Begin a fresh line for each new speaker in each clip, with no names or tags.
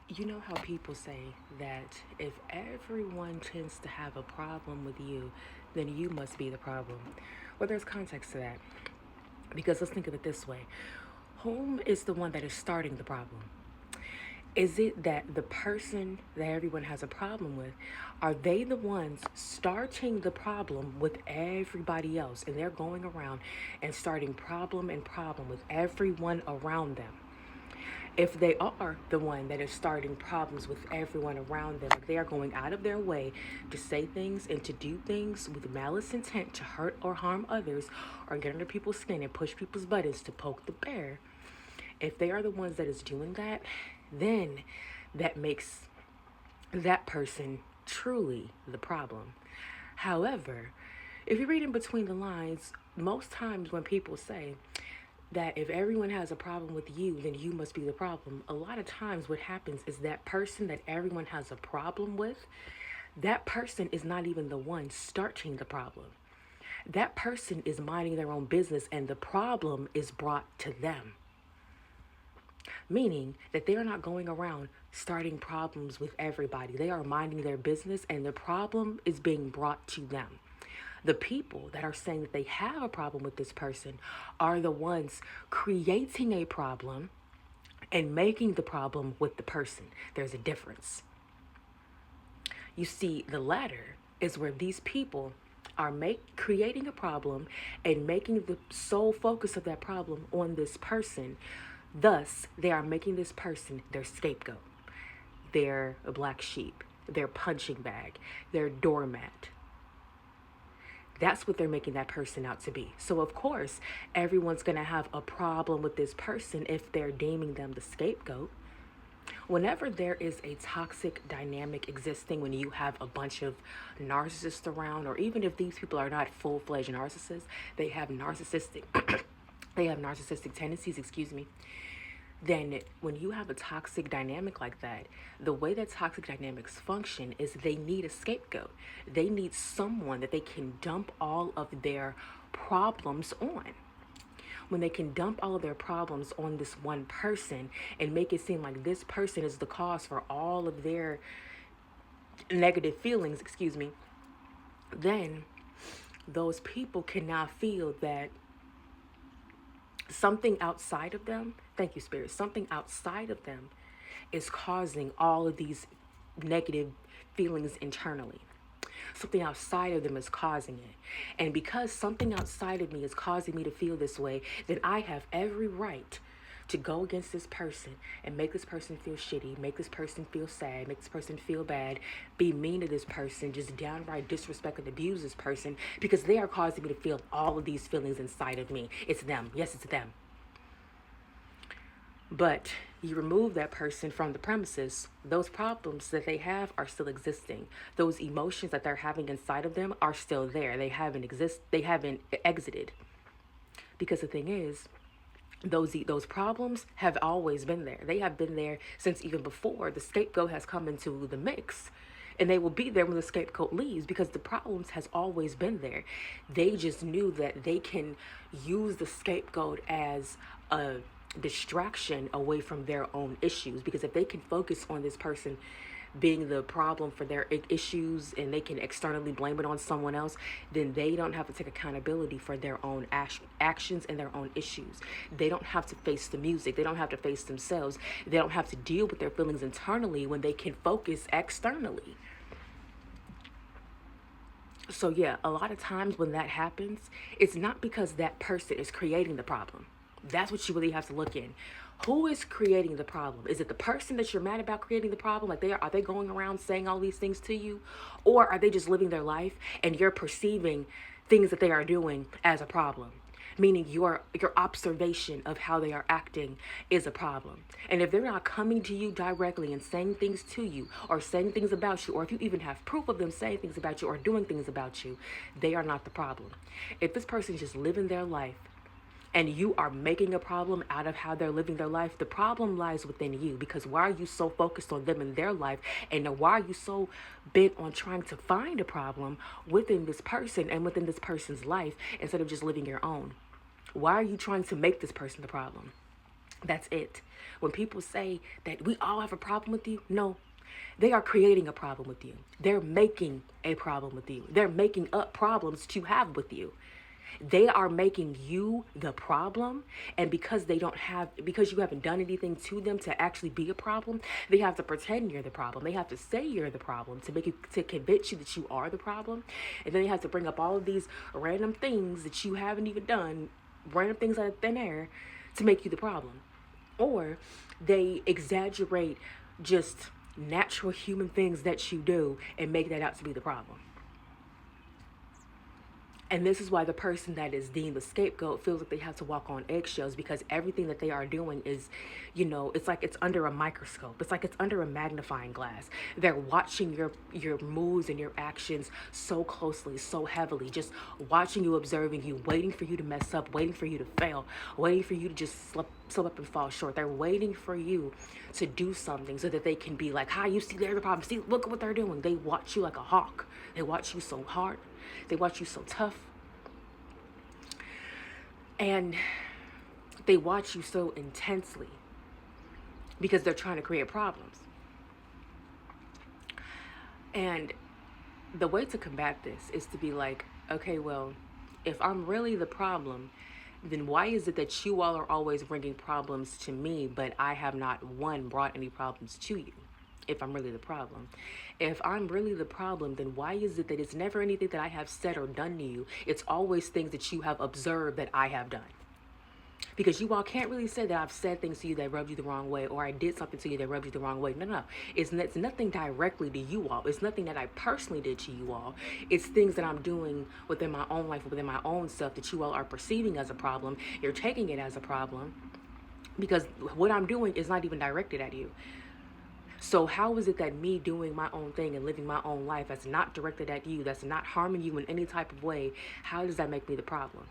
You know how people say that if everyone tends to have a problem with you, then you must be the problem. Well, there's context to that. Because let's think of it this way: whom is the one that is starting the problem? Is it that the person that everyone has a problem with, are they the ones starting the problem with everybody else? And they're going around and starting problem and problem with everyone around them. If they are the one that is starting problems with everyone around them, if they are going out of their way to say things and to do things with malice intent to hurt or harm others, or get under people's skin and push people's buttons to poke the bear, if they are the ones that is doing that, then that makes that person truly the problem. However, if you read in between the lines, most times when people say that if everyone has a problem with you, then you must be the problem, a lot of times what happens is that person that everyone has a problem with, that person is not even the one starting the problem. That person is minding their own business and the problem is brought to them. Meaning that they are not going around starting problems with everybody. They are minding their business and the problem is being brought to them. The people that are saying that they have a problem with this person are the ones creating a problem and making the problem with the person. There's a difference. You see, the latter is where these people are creating a problem and making the sole focus of that problem on this person. Thus, they are making this person their scapegoat, their black sheep, their punching bag, their doormat. That's what they're making that person out to be. So, of course, everyone's going to have a problem with this person if they're deeming them the scapegoat. Whenever there is a toxic dynamic existing, when you have a bunch of narcissists around, or even if these people are not full-fledged narcissists, they have narcissistic they have narcissistic tendencies, excuse me. Then when you have a toxic dynamic like that, the way that toxic dynamics function is they need a scapegoat. They need someone that they can dump all of their problems on. When they can dump all of their problems on this one person and make it seem like this person is the cause for all of their negative feelings, excuse me, then those people can now feel that something outside of them, thank you, Spirit, something outside of them is causing all of these negative feelings internally. Something outside of them is causing it. And because something outside of me is causing me to feel this way, then I have every right to go against this person and make this person feel shitty, make this person feel sad, make this person feel bad, be mean to this person, just downright disrespect and abuse this person because they are causing me to feel all of these feelings inside of me. It's them. Yes, it's them. But you remove that person from the premises, those problems that they have are still existing. Those emotions that they're having inside of them are still there. They haven't exited. Because the thing is, those problems have always been there. They have been there since even before the scapegoat has come into the mix. And they will be there when the scapegoat leaves because the problems has always been there. They just knew that they can use the scapegoat as a distraction away from their own issues, because if they can focus on this person being the problem for their issues and they can externally blame it on someone else, then they don't have to take accountability for their own actions and their own issues. They don't have to face the music. They don't have to face themselves. They don't have to deal with their feelings internally when they can focus externally. So yeah, a lot of times when that happens, it's not because that person is creating the problem. That's what you really have to look in. Who is creating the problem? Is it the person that you're mad about creating the problem? Like are they going around saying all these things to you? Or are they just living their life and you're perceiving things that they are doing as a problem? Meaning your observation of how they are acting is a problem. And if they're not coming to you directly and saying things to you or saying things about you, or if you even have proof of them saying things about you or doing things about you, they are not the problem. If this person is just living their life and you are making a problem out of how they're living their life, the problem lies within you. Because why are you so focused on them and their life? And why are you so bent on trying to find a problem within this person and within this person's life instead of just living your own? Why are you trying to make this person the problem? That's it. When people say that we all have a problem with you, no, they are creating a problem with you. They're making a problem with you. They're making up problems to have with you. They are making you the problem, and because you haven't done anything to them to actually be a problem, they have to pretend you're the problem. They have to say you're the problem to convince you that you are the problem, and then they have to bring up all of these random things that you haven't even done, random things out of thin air, to make you the problem. Or they exaggerate just natural human things that you do and make that out to be the problem. And this is why the person that is deemed the scapegoat feels like they have to walk on eggshells, because everything that they are doing is, it's like it's under a microscope. It's like it's under a magnifying glass. They're watching your moves and your actions so closely, so heavily, just watching you, observing you, waiting for you to mess up, waiting for you to fail, waiting for you to just slip up and fall short. They're waiting for you to do something so that they can be like, hi, you see, they're the problem. See, look at what they're doing. They watch you like a hawk. They watch you so hard. They watch you so tough. And they watch you so intensely because they're trying to create problems. And the way to combat this is to be like, okay, well, if I'm really the problem, then why is it that you all are always bringing problems to me, but I have not, one, brought any problems to you? If I'm really the problem. If I'm really the problem, then why is it that it's never anything that I have said or done to you? It's always things that you have observed that I have done. Because you all can't really say that I've said things to you that rubbed you the wrong way, or I did something to you that rubbed you the wrong way. No. It's nothing directly to you all. It's nothing that I personally did to you all. It's things that I'm doing within my own life, within my own self, that you all are perceiving as a problem. You're taking it as a problem because what I'm doing is not even directed at you. So how is it that me doing my own thing and living my own life that's not directed at you, that's not harming you in any type of way, how does that make me the problem?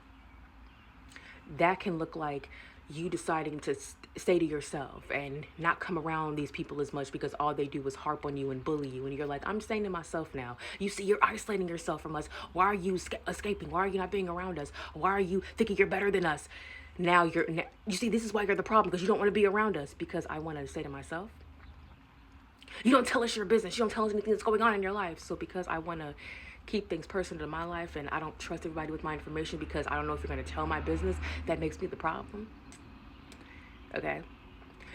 That can look like you deciding to stay to yourself and not come around these people as much because all they do is harp on you and bully you. And you're like, I'm staying to myself now. You see, you're isolating yourself from us. Why are you escaping? Why are you not being around us? Why are you thinking you're better than us? Now you see, this is why you're the problem, because you don't want to be around us, because I want to stay to myself. You don't tell us your business. You don't tell us anything that's going on in your life. So because I want to keep things personal to my life and I don't trust everybody with my information because I don't know if you're going to tell my business, that makes me the problem. Okay?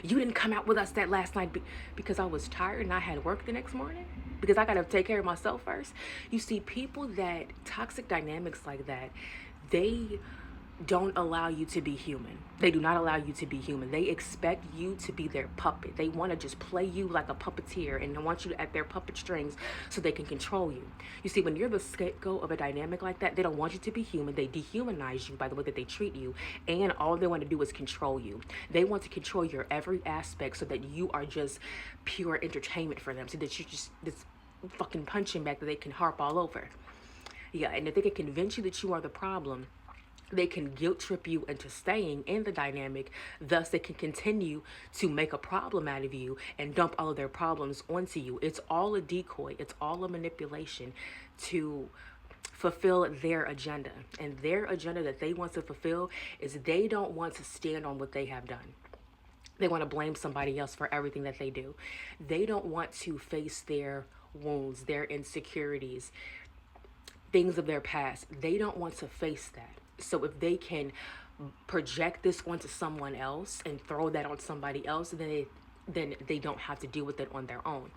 You didn't come out with us that last night because I was tired and I had work the next morning? Because I got to take care of myself first? You see, people that, toxic dynamics like that, they don't allow you to be human. They do not allow you to be human. They expect you to be their puppet. They want to just play you like a puppeteer and want you at their puppet strings so they can control you. You see, when you're the scapegoat of a dynamic like that, they don't want you to be human. They dehumanize you by the way that they treat you, and all they want to do is control you. They want to control your every aspect so that you are just pure entertainment for them, so that you're just this fucking punching bag that they can harp all over. Yeah, and if they can convince you that you are the problem, they can guilt trip you into staying in the dynamic. Thus, they can continue to make a problem out of you and dump all of their problems onto you. It's all a decoy. It's all a manipulation to fulfill their agenda. And their agenda that they want to fulfill is they don't want to stand on what they have done. They want to blame somebody else for everything that they do. They don't want to face their wounds, their insecurities, things of their past. They don't want to face that. So if they can project this onto someone else and throw that on somebody else, then they don't have to deal with it on their own.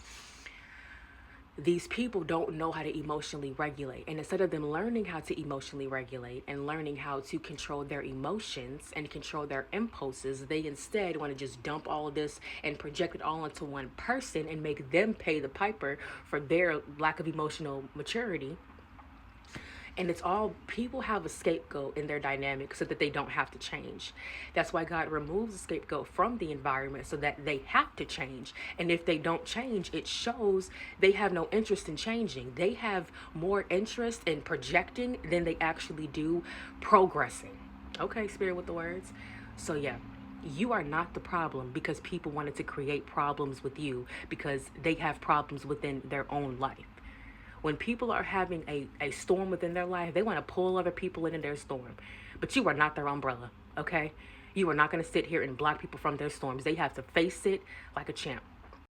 These people don't know how to emotionally regulate. And instead of them learning how to emotionally regulate and learning how to control their emotions and control their impulses, they instead want to just dump all of this and project it all onto one person and make them pay the piper for their lack of emotional maturity. And it's all, people have a scapegoat in their dynamic so that they don't have to change. That's why God removes the scapegoat from the environment so that they have to change. And if they don't change, it shows they have no interest in changing. They have more interest in projecting than they actually do progressing. Okay, Spirit with the words. So yeah, you are not the problem because people wanted to create problems with you because they have problems within their own life. When people are having a storm within their life, they want to pull other people into their storm. But you are not their umbrella, okay? You are not going to sit here and block people from their storms. They have to face it like a champ.